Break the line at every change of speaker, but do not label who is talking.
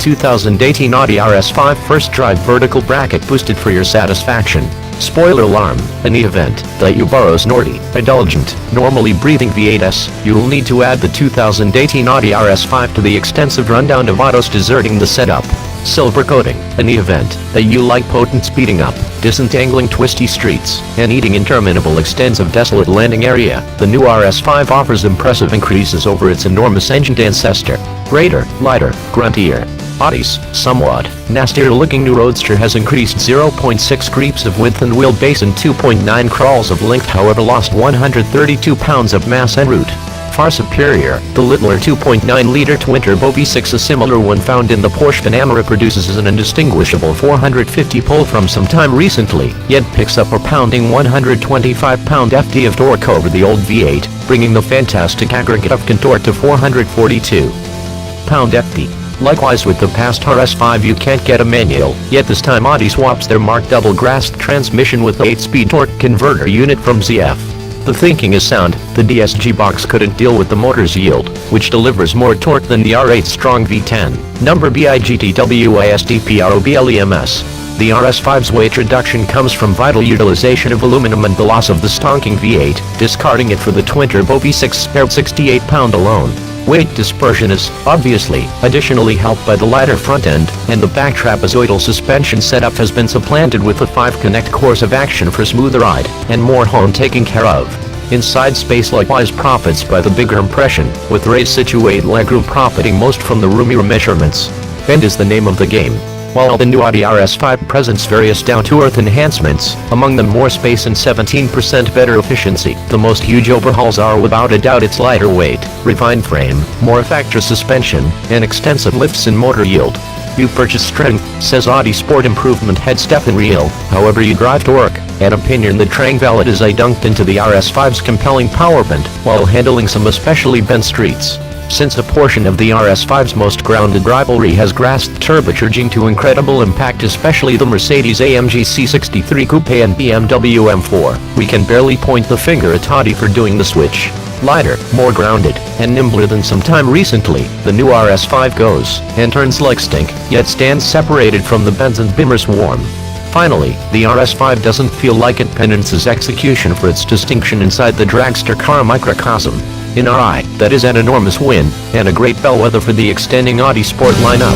2018 Audi RS5 First Drive vertical bracket boosted for your satisfaction. Spoiler alarm: in the event that you borrow snorty, indulgent, normally breathing V8s, you'll need to add the 2018 Audi RS5 to the extensive rundown of autos deserting the setup. Silver coating: in the event that you like potent speeding up, disentangling twisty streets, and eating interminable extensive desolate landing area, the new RS5 offers impressive increases over its enormous ancient ancestor. Greater, lighter, gruntier. Audi's somewhat nastier looking new Roadster has increased 0.6 creeps of width and wheelbase and 2.9 crawls of length, however lost 132 pounds of mass en route. Far superior, the littler 2.9-liter twin-turbo V6, a similar one found in the Porsche Panamera, produces an indistinguishable 450 pull from some time recently, yet picks up a pounding 125 pound-ft of torque over the old V8, bringing the fantastic aggregate of torque to 442 pound-ft. Likewise with the past RS5, you can't get a manual, yet this time Audi swaps their marked double-grasped transmission with the 8-speed torque converter unit from ZF. The thinking is sound. The DSG box couldn't deal with the motor's yield, which delivers more torque than the R8 strong V10. Number BIGTWASDPROBLEMS. The RS5's weight reduction comes from vital utilization of aluminum and the loss of the stonking V8, discarding it for the twin-turbo V6 spared 68 pound alone. Weight dispersion is, obviously, additionally helped by the lighter front end, and the back trapezoidal suspension setup has been supplanted with a 5-connect course of action for smoother ride, and more hone taken care of. Inside space likewise profits by the bigger impression, with race-situate legroom profiting most from the roomier measurements. Bend is the name of the game. While the new Audi RS5 presents various down-to-earth enhancements, among them more space and 17% better efficiency, the most huge overhauls are without a doubt its lighter weight, refined frame, more effective suspension, and extensive lifts in motor yield. You purchase strength, says Audi Sport Improvement head Stefan Riel, however you drive torque, an opinion that tranquilizes dunked into the RS5's compelling power bent, while handling some especially bent streets. Since a portion of the RS5's most grounded rivalry has grasped turbocharging to incredible impact, especially the Mercedes-AMG C63 Coupe and BMW M4, we can barely point the finger at Audi for doing the switch. Lighter, more grounded, and nimbler than some time recently, the new RS5 goes and turns like stink, yet stands separated from the Benz and Beamer swarm. Finally, the RS5 doesn't feel like it penances execution for its distinction inside the dragster car microcosm. In our eye, that is an enormous win, and a great bellwether for the extending Audi Sport lineup.